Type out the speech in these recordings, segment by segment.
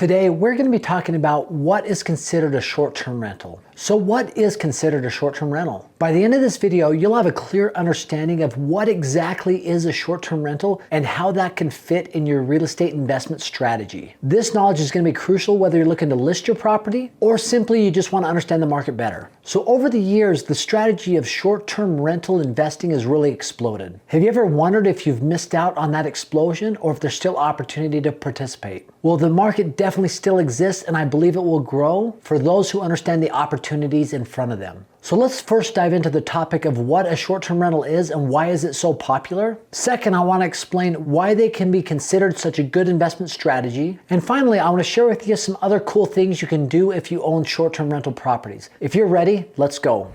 Today, we're going to be talking about what is considered a short-term rental. So what is considered a short-term rental? By the end of this video, you'll have a clear understanding of what exactly is a short-term rental and how that can fit in your real estate investment strategy. This knowledge is going to be crucial whether you're looking to list your property or simply you just want to understand the market better. So over the years, the strategy of short-term rental investing has really exploded. Have you ever wondered if you've missed out on that explosion or if there's still opportunity to participate? Well, the market definitely still exists, and I believe it will grow for those who understand the opportunities in front of them. So let's first dive into the topic of what a short-term rental is and why is it so popular. Second, I want to explain why they can be considered such a good investment strategy. And finally, I want to share with you some other cool things you can do if you own short-term rental properties. If you're ready, let's go.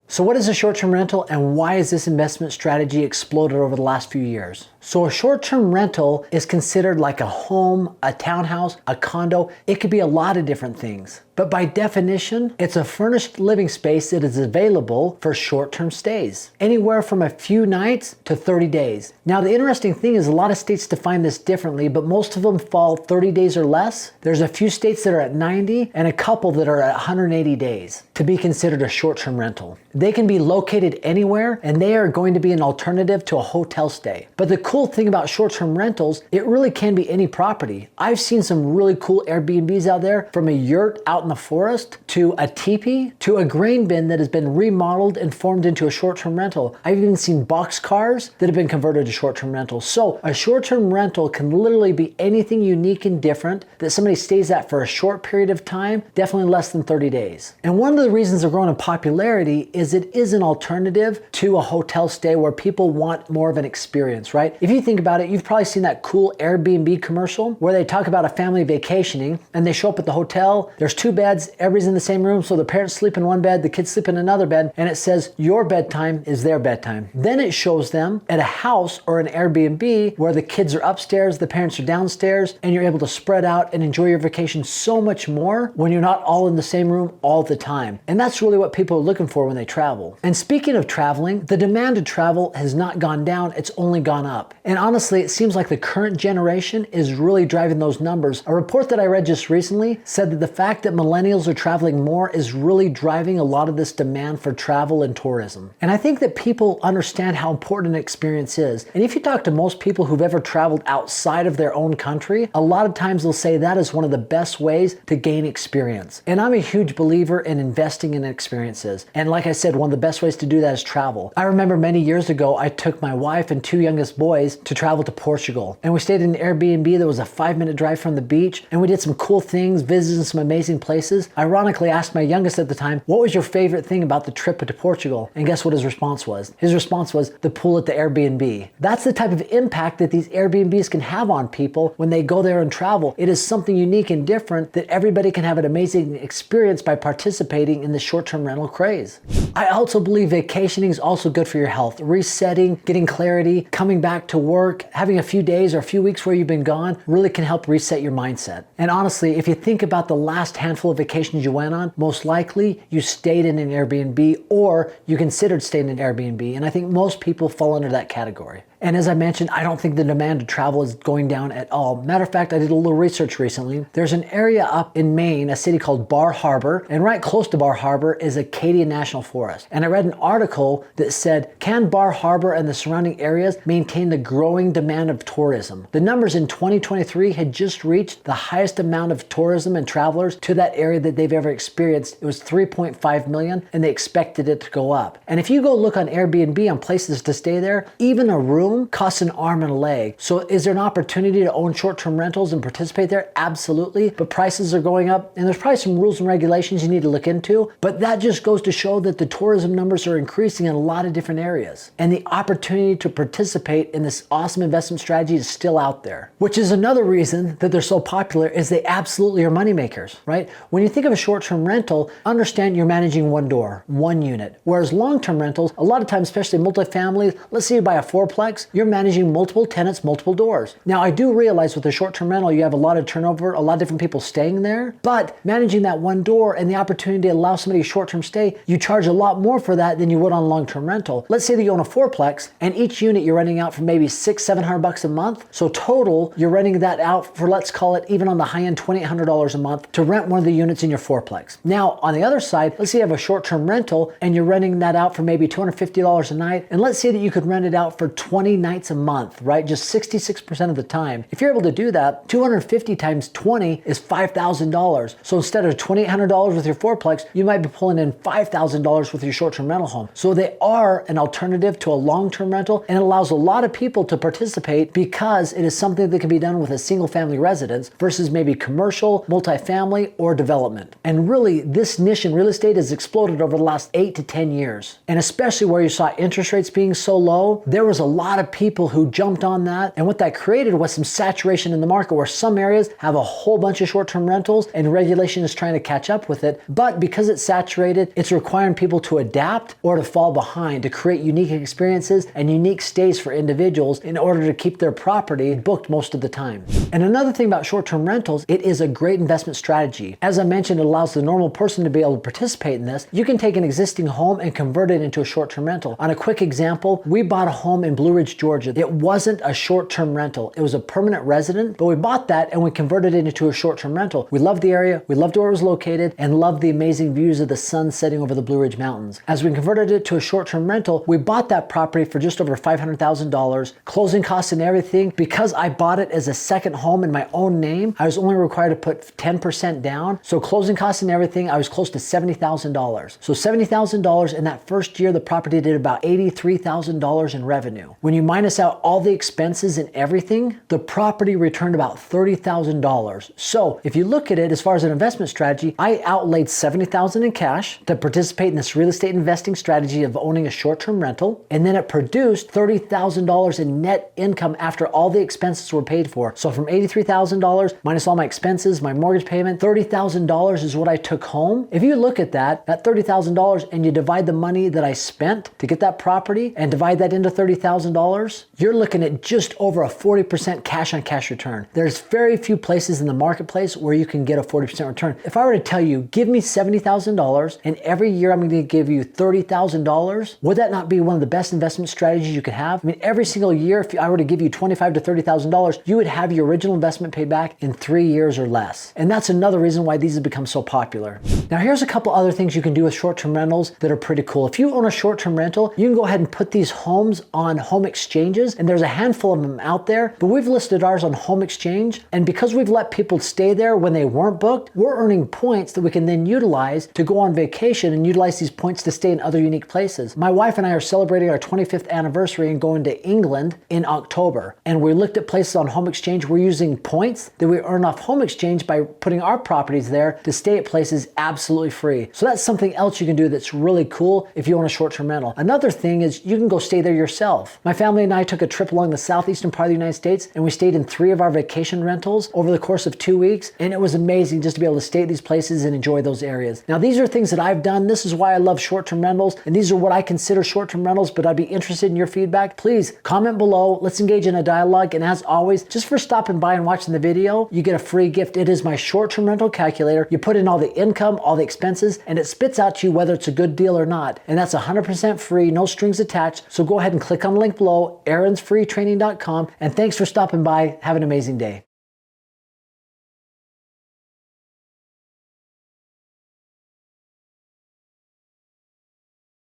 So what is a short-term rental and why has this investment strategy exploded over the last few years? So a short-term rental is considered like a home, a townhouse, a condo. It could be a lot of different things. But by definition, it's a furnished living space that is available for short-term stays, anywhere from a few nights to 30 days. Now, the interesting thing is a lot of states define this differently, but most of them fall 30 days or less. There's a few states that are at 90 and a couple that are at 180 days to be considered a short-term rental. They can be located anywhere and they are going to be an alternative to a hotel stay. But the cool thing about short-term rentals, it really can be any property. I've seen some really cool Airbnbs out there, from a yurt out in the forest to a teepee to a grain bin that has been remodeled and formed into a short-term rental. I've even seen box cars that have been converted to short-term rentals. So a short-term rental can literally be anything unique and different that somebody stays at for a short period of time, definitely less than 30 days. And one of the reasons they're growing in popularity is it is an alternative to a hotel stay where people want more of an experience, right? If you think about it, you've probably seen that cool Airbnb commercial where they talk about a family vacationing and they show up at the hotel. There's two beds, everybody's in the same room, so the parents sleep in one bed, the kids sleep in another bed, and it says your bedtime is their bedtime. Then it shows them at a house or an Airbnb where the kids are upstairs, the parents are downstairs, and you're able to spread out and enjoy your vacation so much more when you're not all in the same room all the time. And that's really what people are looking for when they travel. And speaking of traveling, the demand to travel has not gone down, it's only gone up. And honestly, it seems like the current generation is really driving those numbers. A report that I read just recently said that the fact that millennials are traveling more is really driving a lot of this demand for travel and tourism. And I think that people understand how important an experience is. And if you talk to most people who've ever traveled outside of their own country, a lot of times they'll say that is one of the best ways to gain experience. And I'm a huge believer in investing in experiences. And like I said, one of the best ways to do that is travel. I remember many years ago, I took my wife and two youngest boys to travel to Portugal. And we stayed in an Airbnb that was a 5-minute drive from the beach. And we did some cool things, visited some amazing places. Ironically, I asked my youngest at the time, what was your favorite thing about the trip to Portugal? And guess what his response was? His response was the pool at the Airbnb. That's the type of impact that these Airbnbs can have on people when they go there and travel. It is something unique and different that everybody can have an amazing experience by participating in the short-term rental craze. I also believe vacationing is also good for your health. Resetting, getting clarity, coming back to work, having a few days or a few weeks where you've been gone really can help reset your mindset. And honestly, if you think about the last handful of vacations you went on, most likely you stayed in an Airbnb or you considered staying in an Airbnb. And I think most people fall under that category. And as I mentioned, I don't think the demand to travel is going down at all. Matter of fact, I did a little research recently. There's an area up in Maine, a city called Bar Harbor, and right close to Bar Harbor is Acadia National Forest. And I read an article that said, can Bar Harbor and the surrounding areas maintain the growing demand of tourism? The numbers in 2023 had just reached the highest amount of tourism and travelers to that area that they've ever experienced. It was 3.5 million, and they expected it to go up. And if you go look on Airbnb on places to stay there, even a room costs an arm and a leg. So is there an opportunity to own short-term rentals and participate there? Absolutely. But prices are going up, and there's probably some rules and regulations you need to look into. But that just goes to show that the tourism numbers are increasing in a lot of different areas. And the opportunity to participate in this awesome investment strategy is still out there. Which is another reason that they're so popular, is they absolutely are money makers, right? When you think of a short-term rental, understand you're managing one door, one unit. Whereas long-term rentals, a lot of times, especially multifamily, let's say you buy a fourplex, fourplex, you're managing multiple tenants, multiple doors. Now, I do realize with a short-term rental, you have a lot of turnover, a lot of different people staying there, but managing that one door and the opportunity to allow somebody a short-term stay, you charge a lot more for that than you would on a long-term rental. Let's say that you own a fourplex and each unit you're renting out for maybe $600-700 a month. So total, you're renting that out for, let's call it, even on the high end, $2,800 a month to rent one of the units in your fourplex. Now, on the other side, let's say you have a short-term rental and you're renting that out for maybe $250 a night. And let's say that you could rent it out for 20 nights a month, right? Just 66% of the time. If you're able to do that, 250 times 20 is $5,000. So instead of $2,800 with your fourplex, you might be pulling in $5,000 with your short-term rental home. So they are an alternative to a long-term rental, and it allows a lot of people to participate because it is something that can be done with a single family residence versus maybe commercial, multifamily, or development. And really, this niche in real estate has exploded over the last 8 to 10 years. And especially where you saw interest rates being so low, there was a lot of people who jumped on that. And what that created was some saturation in the market where some areas have a whole bunch of short-term rentals and regulation is trying to catch up with it. But because it's saturated, it's requiring people to adapt or to fall behind to create unique experiences and unique stays for individuals in order to keep their property booked most of the time. And another thing about short-term rentals, it is a great investment strategy. As I mentioned, it allows the normal person to be able to participate in this. You can take an existing home and convert it into a short-term rental. On a quick example, we bought a home in Blue Ridge, Georgia. It wasn't a short-term rental. It was a permanent resident, but we bought that and we converted it into a short-term rental. We loved the area, we loved where it was located, and loved the amazing views of the sun setting over the Blue Ridge Mountains. As we converted it to a short-term rental, we bought that property for just over $500,000. Closing costs and everything, because I bought it as a second home in my own name, I was only required to put 10% down. So closing costs and everything, I was close to $70,000. So $70,000 in that first year, the property did about $83,000 in revenue. When you minus out all the expenses and everything, the property returned about $30,000. So if you look at it as far as an investment strategy, I outlaid $70,000 in cash to participate in this real estate investing strategy of owning a short-term rental. And then it produced $30,000 in net income after all the expenses were paid for. So from $83,000 minus all my expenses, my mortgage payment, $30,000 is what I took home. If you look at that $30,000 and you divide the money that I spent to get that property and divide that into $30,000, you're looking at just over a 40% cash on cash return. There's very few places in the marketplace where you can get a 40% return. If I were to tell you, give me $70,000 and every year I'm going to give you $30,000, would that not be one of the best investment strategies you could have? I mean, every single year, if I were to give you $25,000 to $30,000, you would have your original investment paid back in 3 years or less. And that's another reason why these have become so popular. Now, here's a couple other things you can do with short-term rentals that are pretty cool. If you own a short-term rental, you can go ahead and put these homes on home exchanges, and there's a handful of them out there, but we've listed ours on home exchange. And because we've let people stay there when they weren't booked, we're earning points that we can then utilize to go on vacation and utilize these points to stay in other unique places. My wife and I are celebrating our 25th anniversary and going to England in October. And we looked at places on home exchange. We're using points that we earn off home exchange by putting our properties there to stay at places absolutely free. So that's something else you can do that's really cool if you own a short-term rental. Another thing is you can go stay there yourself. My family and I took a trip along the southeastern part of the United States, and we stayed in 3 of our vacation rentals over the course of 2 weeks. And it was amazing just to be able to stay at these places and enjoy those areas. Now, these are things that I've done. This is why I love short-term rentals, and these are what I consider short-term rentals, but I'd be interested in your feedback. Please comment below. Let's engage in a dialogue. And as always, just for stopping by and watching the video, you get a free gift. It is my short-term rental calculator. You put in all the income, all the expenses, and it spits out to you whether it's a good deal or not. And that's 100% free, no strings attached. So go ahead and click on the link below, aaronsfreetraining.com. And thanks for stopping by. Have an amazing day.